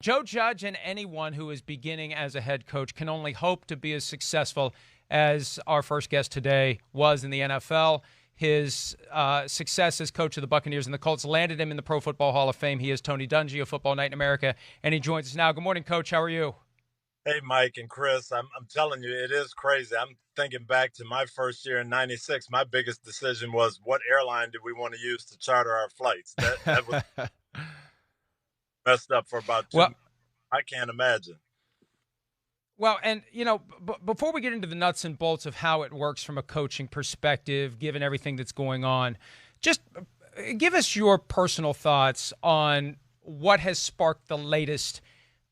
Joe Judge and anyone who is beginning as a head coach can only hope to be as successful as our first guest today was in the NFL. His success as coach of the Buccaneers and the Colts landed him in the Pro Football Hall of Fame. He is Tony Dungy of Football Night in America, and he joins us now. Good morning, Coach. How are you? Hey, Mike and Chris, I'm telling you, it is crazy. I'm thinking back to my first year in '96. My biggest decision was what airline did we want to use to charter our flights. That was messed up for about two. well, I can't imagine. and before we get into the nuts and bolts of how it works from a coaching perspective, given everything that's going on, just give us your personal thoughts on what has sparked the latest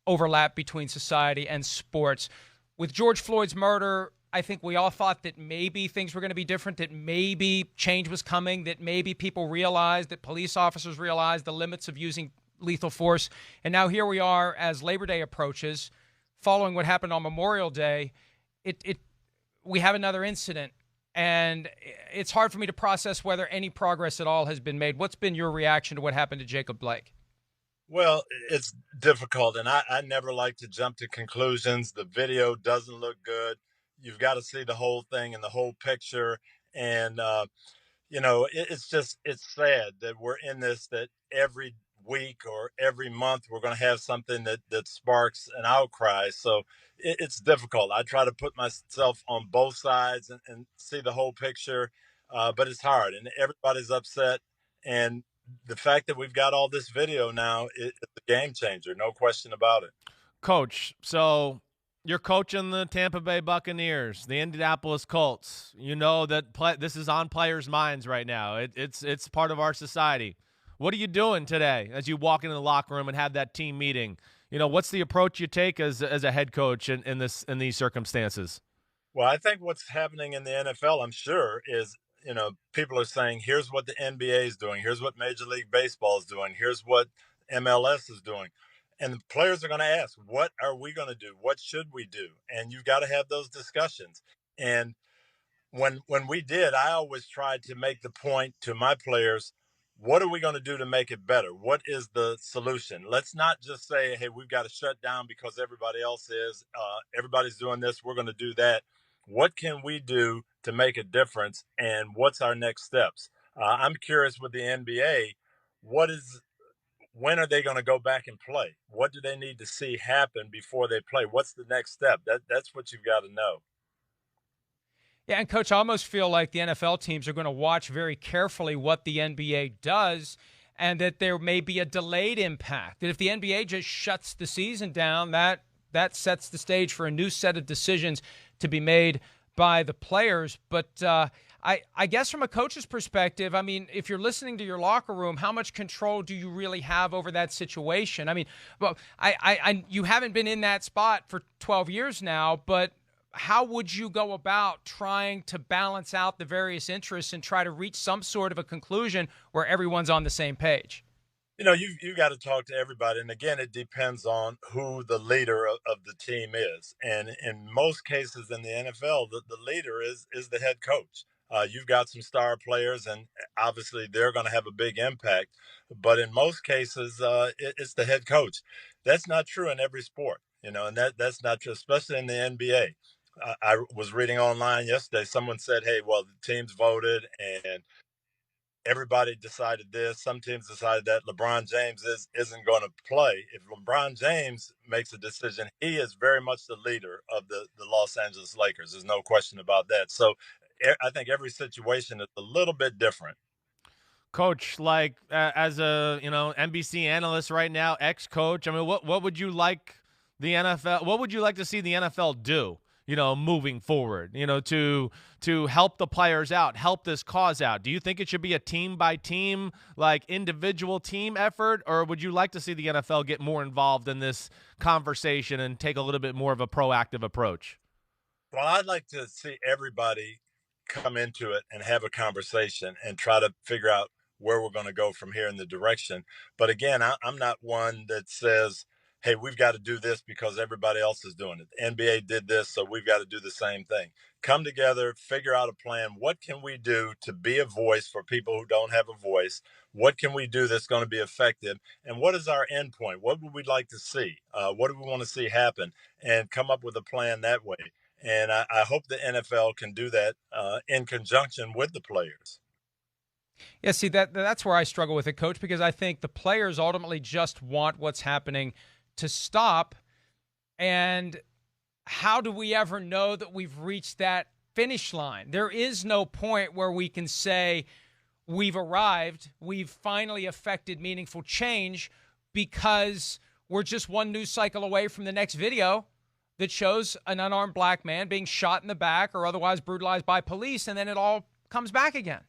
overlap between society and sports. With George Floyd's murder, I think we all thought that maybe things were going to be different, that maybe change was coming, that maybe people realized, that police officers realized the limits of using lethal force. And now here we are as Labor Day approaches, following what happened on Memorial Day. We have another incident, and it's hard for me to process whether any progress at all has been made. What's been your reaction to what happened to Jacob Blake? Well, it's difficult, and I never like to jump to conclusions. The video doesn't look good. You've got to see the whole thing and the whole picture. And it's sad that we're in this, that every week or every month we're going to have something that sparks an outcry. So it's difficult. I try to put myself on both sides and see the whole picture, but it's hard, and everybody's upset. And the fact that we've got all this video now is a game changer, no question about it. Coach, so you're coaching the Tampa Bay Buccaneers, the Indianapolis Colts. You know that this is on players' minds right now. It's part of our society. What are you doing today as you walk into the locker room and have that team meeting? What's the approach you take as a head coach in these circumstances? Well, I think what's happening in the NFL, I'm sure, is people are saying, here's what the NBA is doing, here's what Major League Baseball is doing, here's what MLS is doing. And the players are going to ask, what are we going to do? What should we do? And you've got to have those discussions. And when we did, I always tried to make the point to my players, what are we going to do to make it better? What is the solution? Let's not just say, hey, we've got to shut down because everybody else is. Everybody's doing this. We're going to do that. What can we do to make a difference? And what's our next steps? I'm curious with the NBA, when are they going to go back and play? What do they need to see happen before they play? What's the next step? That's what you've got to know. Yeah, and Coach, I almost feel like the NFL teams are going to watch very carefully what the NBA does, and that there may be a delayed impact. That if the NBA just shuts the season down, that sets the stage for a new set of decisions to be made by the players. But I guess from a coach's perspective, I mean, if you're listening to your locker room, how much control do you really have over that situation? I mean, well, you haven't been in that spot for 12 years now, but how would you go about trying to balance out the various interests and try to reach some sort of a conclusion where everyone's on the same page? You got to talk to everybody, and again, it depends on who the leader of the team is. And in most cases in the NFL, the leader is the head coach. You've got some star players, and obviously they're going to have a big impact. But in most cases, it's the head coach. That's not true in every sport, and that's not true, especially in the NBA. I was reading online yesterday. Someone said, "Hey, well, the teams voted, and everybody decided this. Some teams decided that LeBron James isn't going to play." If LeBron James makes a decision, he is very much the leader of the Los Angeles Lakers. There's no question about that. So I think every situation is a little bit different. Coach, like as a NBC analyst right now, ex-coach, I mean, what would you like the NFL? What would you like to see the NFL do? Moving forward, to help the players out, help this cause out. Do you think it should be a team by team, like individual team effort, or would you like to see the NFL get more involved in this conversation and take a little bit more of a proactive approach? Well, I'd like to see everybody come into it and have a conversation and try to figure out where we're going to go from here in the direction. But again, I'm not one that says, hey, we've got to do this because everybody else is doing it. The NBA did this, so we've got to do the same thing. Come together, figure out a plan. What can we do to be a voice for people who don't have a voice? What can we do that's going to be effective? And what is our end point? What would we like to see? What do we want to see happen? And come up with a plan that way. And I hope the NFL can do that in conjunction with the players. Yeah, see that's where I struggle with it, Coach, because I think the players ultimately just want what's happening to stop. And how do we ever know that we've reached that finish line? There is no point where we can say we've arrived, we've finally effected meaningful change, because we're just one news cycle away from the next video that shows an unarmed black man being shot in the back or otherwise brutalized by police, and then it all comes back again.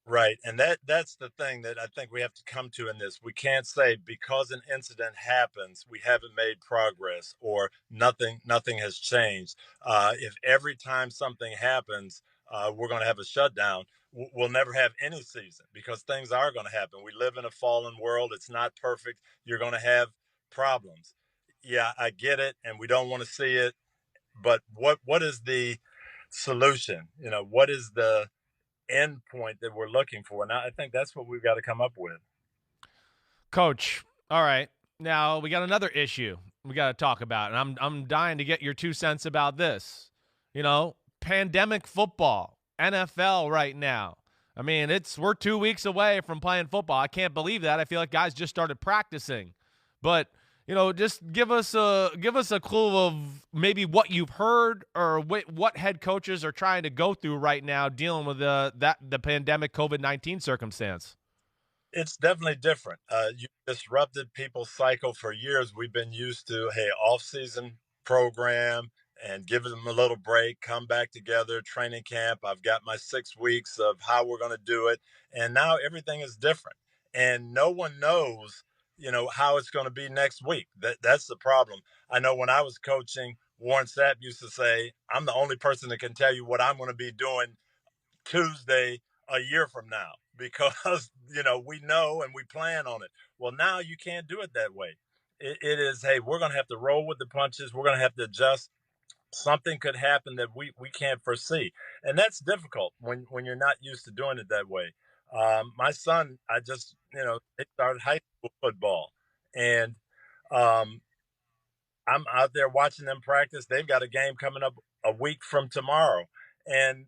Right. And that's the thing that I think we have to come to in this. We can't say because an incident happens, we haven't made progress or nothing has changed. If every time something happens, we're going to have a shutdown, we'll never have any season because things are going to happen. We live in a fallen world. It's not perfect. You're going to have problems. Yeah, I get it. And we don't want to see it. But what is the solution? What is the end point that we're looking for? And I think that's what we've got to come up with. Coach, all right. Now we got another issue we got to talk about, and I'm dying to get your 2 cents about this. Pandemic football, NFL right now. I mean, we're 2 weeks away from playing football. I can't believe that. I feel like guys just started practicing. But just give us a clue of maybe what you've heard or what head coaches are trying to go through right now dealing with the pandemic COVID-19 circumstance. It's definitely different. You disrupted people's cycle for years. We've been used to, hey, off-season program and give them a little break, come back together, training camp. I've got my 6 weeks of how we're going to do it. And now everything is different. And no one knows, how it's going to be next week. That's the problem. I know when I was coaching, Warren Sapp used to say, I'm the only person that can tell you what I'm going to be doing Tuesday a year from now because, we know and we plan on it. Well, now you can't do it that way. It is, hey, we're going to have to roll with the punches. We're going to have to adjust. Something could happen that we can't foresee. And that's difficult when you're not used to doing it that way. My son, they started high school football, and I'm out there watching them practice. They've got a game coming up a week from tomorrow, and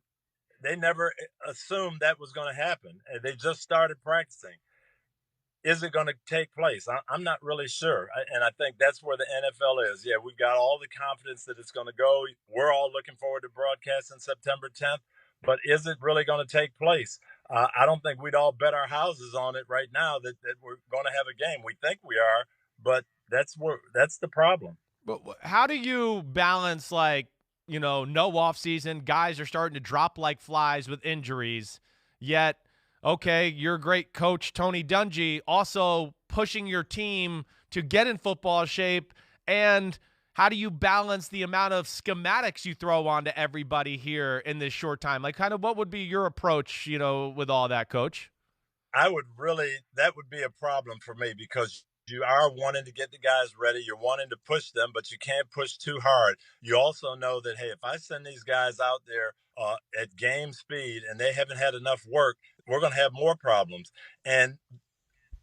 they never assumed that was going to happen. They just started practicing. Is it going to take place? I'm not really sure. And I think that's where the NFL is. Yeah, we've got all the confidence that it's going to go. We're all looking forward to broadcasting September 10th. But is it really going to take place? I don't think we'd all bet our houses on it right now that we're going to have a game. We think we are, but that's the problem. But how do you balance, no off season? Guys are starting to drop like flies with injuries, yet okay, your great coach, Tony Dungy, also pushing your team to get in football shape. And how do you balance the amount of schematics you throw onto everybody here in this short time? What would be your approach, with all that, Coach? That would be a problem for me because you are wanting to get the guys ready. You're wanting to push them, but you can't push too hard. You also know that, hey, if I send these guys out there at game speed and they haven't had enough work, we're going to have more problems. And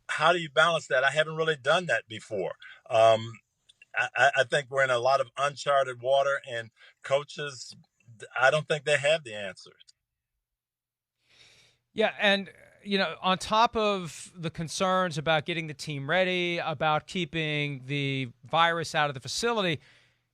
how do you balance that? I haven't really done that before. I think we're in a lot of uncharted water, and coaches, I don't think they have the answers. Yeah, and on top of the concerns about getting the team ready, about keeping the virus out of the facility,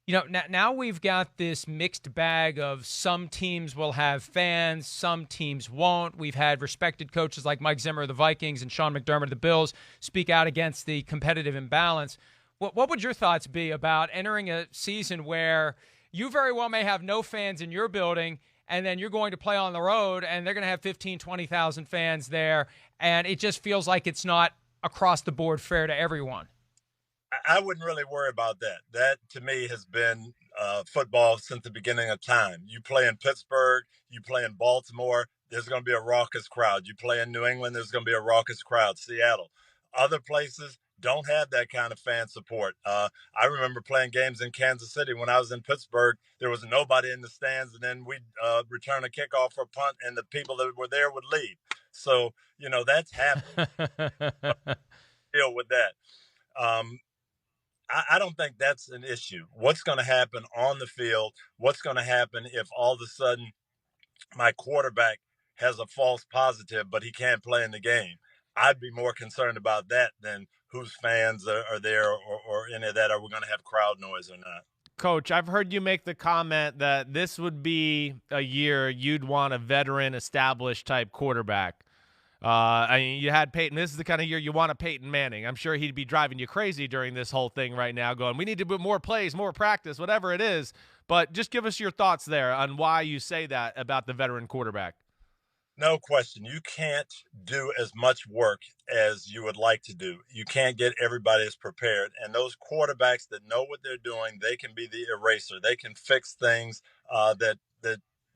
now we've got this mixed bag of some teams will have fans, some teams won't. We've had respected coaches like Mike Zimmer of the Vikings and Sean McDermott of the Bills speak out against the competitive imbalance. What would your thoughts be about entering a season where you very well may have no fans in your building, and then you're going to play on the road, and they're going to have 15,000, 20,000 fans there, and it just feels like it's not across the board fair to everyone? I wouldn't really worry about that. That, to me, has been football since the beginning of time. You play in Pittsburgh, you play in Baltimore, there's going to be a raucous crowd. You play in New England, there's going to be a raucous crowd. Seattle. Other places don't have that kind of fan support. I remember playing games in Kansas City when I was in Pittsburgh. There was nobody in the stands, and then we'd return a kickoff or a punt, and the people that were there would leave. So, that's happened. Deal with that. I don't think that's an issue. What's going to happen on the field? What's going to happen if all of a sudden my quarterback has a false positive, but he can't play in the game? I'd be more concerned about that than whose fans are there or any of that. Are we going to have crowd noise or not? Coach, I've heard you make the comment that this would be a year you'd want a veteran, established type quarterback. I mean, you had Peyton. This is the kind of year you want a Peyton Manning. I'm sure he'd be driving you crazy during this whole thing right now, going, we need to put more plays, more practice, whatever it is. But just give us your thoughts there on why you say that about the veteran quarterback. No question. You can't do as much work as you would like to do. You can't get everybody as prepared. And those quarterbacks that know what they're doing, they can be the eraser. They can fix things that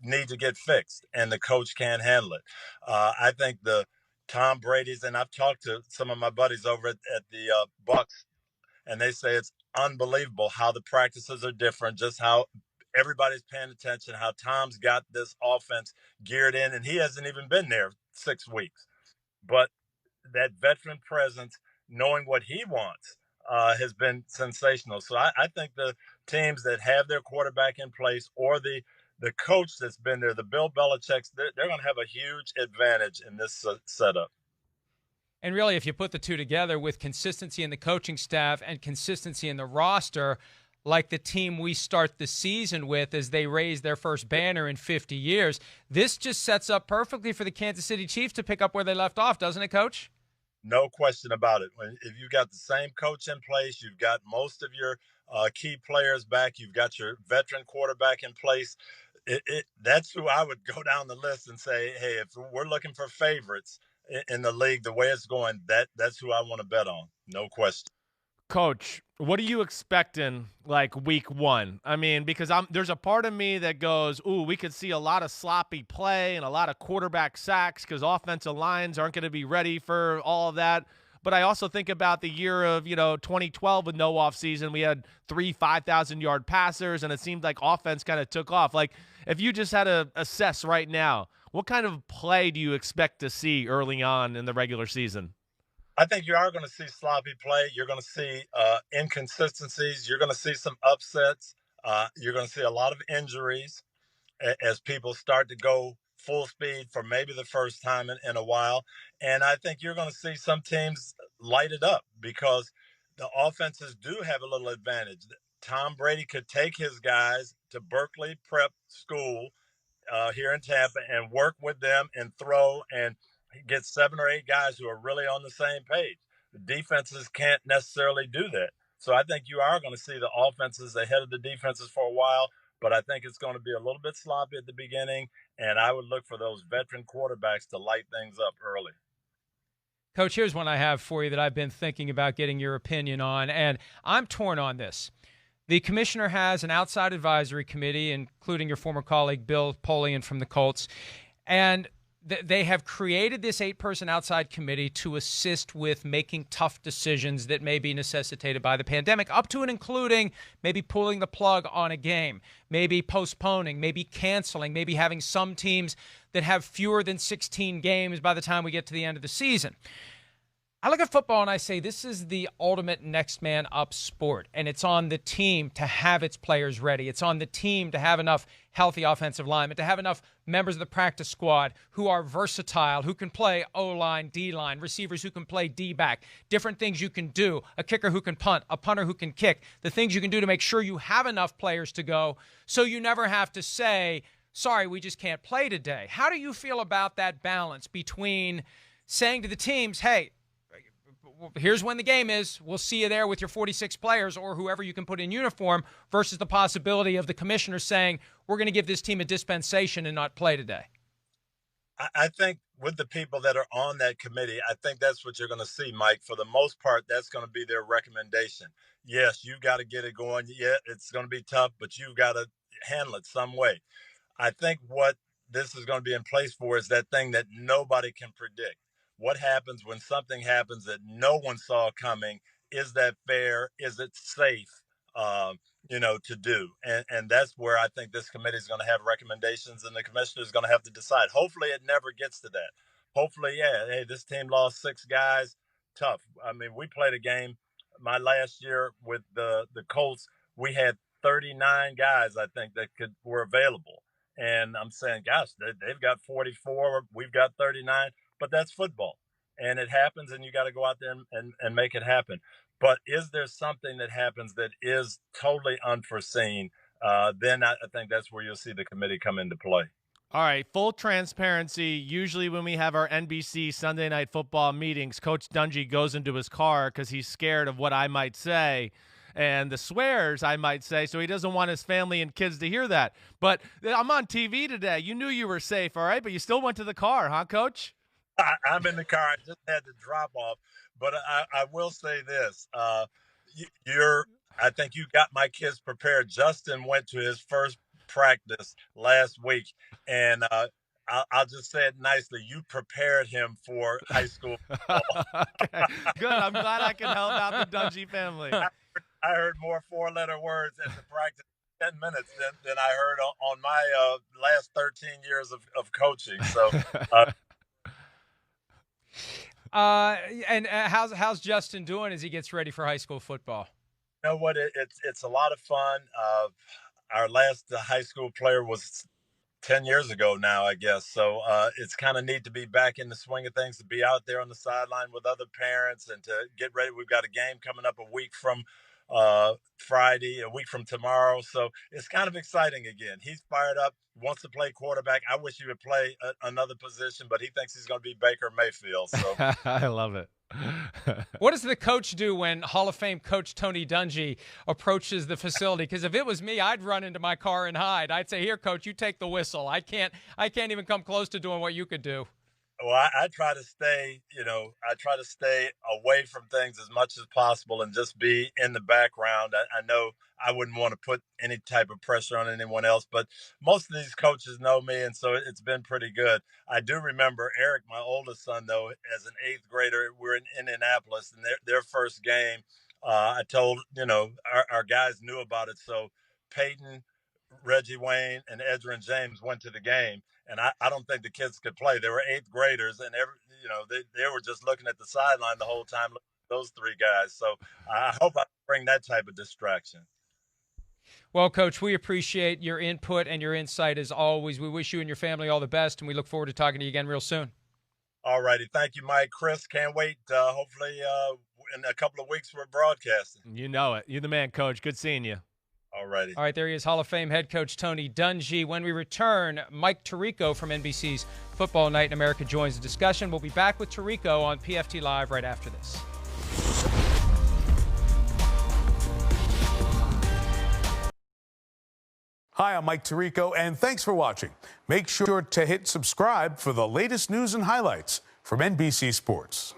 need to get fixed, and the coach can't handle it. I think the Tom Brady's, and I've talked to some of my buddies over at the Bucks, and they say it's unbelievable how the practices are different, just how everybody's paying attention, how Tom's got this offense geared in, and he hasn't even been there 6 weeks. But that veteran presence, knowing what he wants, has been sensational. So I think the teams that have their quarterback in place, or the coach that's been there, the Bill Belichick's, they're going to have a huge advantage in this setup. And really, if you put the two together with consistency in the coaching staff and consistency in the roster, like the team we start the season with as they raise their first banner in 50 years, this just sets up perfectly for the Kansas City Chiefs to pick up where they left off, doesn't it, Coach? No question about it. If you've got the same coach in place, you've got most of your key players back, you've got your veteran quarterback in place, that's who I would go down the list and say, hey, if we're looking for favorites in the league, the way it's going, that's who I want to bet on. No question. Coach, what are you expecting like week one? I mean, because there's a part of me that goes, ooh, we could see a lot of sloppy play and a lot of quarterback sacks because offensive lines aren't going to be ready for all of that. But I also think about the year of, 2012 with no offseason. We had 3 5,000-yard passers, and it seemed like offense kind of took off. Like, if you just had to assess right now, what kind of play do you expect to see early on in the regular season? I think you are going to see sloppy play. You're going to see inconsistencies. You're going to see some upsets. You're going to see a lot of injuries as people start to go full speed for maybe the first time in a while. And I think you're going to see some teams light it up because the offenses do have a little advantage. Tom Brady could take his guys to Berkeley Prep School here in Tampa and work with them and throw and get 7 or 8 guys who are really on the same page. The defenses can't necessarily do that. So I think you are going to see the offenses ahead of the defenses for a while, but I think it's going to be a little bit sloppy at the beginning, and I would look for those veteran quarterbacks to light things up early. Coach, here's one I have for you that I've been thinking about getting your opinion on, and I'm torn on this. The commissioner has an outside advisory committee, including your former colleague Bill Polian from the Colts, and they have created this 8-person outside committee to assist with making tough decisions that may be necessitated by the pandemic, up to and including maybe pulling the plug on a game, maybe postponing, maybe canceling, maybe having some teams that have fewer than 16 games by the time we get to the end of the season. I look at football and I say this is the ultimate next man up sport, and it's on the team to have its players ready. It's on the team to have enough healthy offensive linemen, to have enough members of the practice squad who are versatile, who can play O-line, D-line, receivers who can play D-back, different things you can do, a kicker who can punt, a punter who can kick, the things you can do to make sure you have enough players to go so you never have to say, sorry, we just can't play today. How do you feel about that balance between saying to the teams, hey, here's when the game is, we'll see you there with your 46 players or whoever you can put in uniform, versus the possibility of the commissioner saying, we're going to give this team a dispensation and not play today? I think with the people that are on that committee, I think that's what you're going to see, Mike. For the most part, that's going to be their recommendation. Yes, you've got to get it going. Yeah, it's going to be tough, but you've got to handle it some way. I think what this is going to be in place for is that thing that nobody can predict. What happens when something happens that no one saw coming is that fair? Is it safe? To do. And that's where I think this committee is going to have recommendations and the commissioner is going to have to decide. Hopefully it never gets to that. Hopefully, yeah, hey, this team lost 6 guys. Tough. I mean, we played a game my last year with the Colts. We had 39 guys, I think, that were available. And I'm saying, gosh, they've got 44, we've got 39, but that's football. And it happens, and you got to go out there and make it happen. But is there something that happens that is totally unforeseen? Then I think that's where you'll see the committee come into play. All right, full transparency. Usually when we have our NBC Sunday Night Football meetings, Coach Dungy goes into his car because he's scared of what I might say and the swears I might say, so he doesn't want his family and kids to hear that. But I'm on TV today. You knew you were safe, all right? But you still went to the car, huh, Coach? I'm in the car. I just had to drop off. But I will say this. I think you got my kids prepared. Justin went to his first practice last week, and I'll just say it nicely. You prepared him for high school football. Okay. Good. I'm glad I can help out the Dungy family. I heard more 4-letter words at the practice 10 minutes than I heard on my last 13 years of coaching. So. And how's Justin doing as he gets ready for high school football? You know what? It's a lot of fun. Our last high school player was 10 years ago now, I guess. So it's kind of neat to be back in the swing of things, to be out there on the sideline with other parents and to get ready. We've got a game coming up a week from Friday, a week from tomorrow. So it's kind of exciting again. He's fired up, wants to play quarterback. I wish he would play another position, but he thinks he's going to be Baker Mayfield. So I love it. What does the coach do when Hall of Fame coach Tony Dungy approaches the facility? Because if it was me, I'd run into my car and hide. I'd say, "Here, coach, you take the whistle. I can't even come close to doing what you could do." Well, I try to stay, away from things as much as possible and just be in the background. I know I wouldn't want to put any type of pressure on anyone else, but most of these coaches know me, and so it's been pretty good. I do remember Eric, my oldest son, though, as an 8th grader, we're in Indianapolis, and their first game, I told, our guys knew about it. So Peyton, Reggie Wayne, and Edgerrin James went to the game. And I don't think the kids could play. They were 8th graders, and they were just looking at the sideline the whole time, those 3 guys. So I hope I bring that type of distraction. Well, Coach, we appreciate your input and your insight as always. We wish you and your family all the best, and we look forward to talking to you again real soon. All righty. Thank you, Mike. Chris, can't wait. Hopefully in a couple of weeks we're broadcasting. You know it. You're the man, Coach. Good seeing you. All righty. All right, there he is, Hall of Fame head coach Tony Dungy. When we return, Mike Tirico from NBC's Football Night in America joins the discussion. We'll be back with Tirico on PFT Live right after this. Hi, I'm Mike Tirico, and thanks for watching. Make sure to hit subscribe for the latest news and highlights from NBC Sports.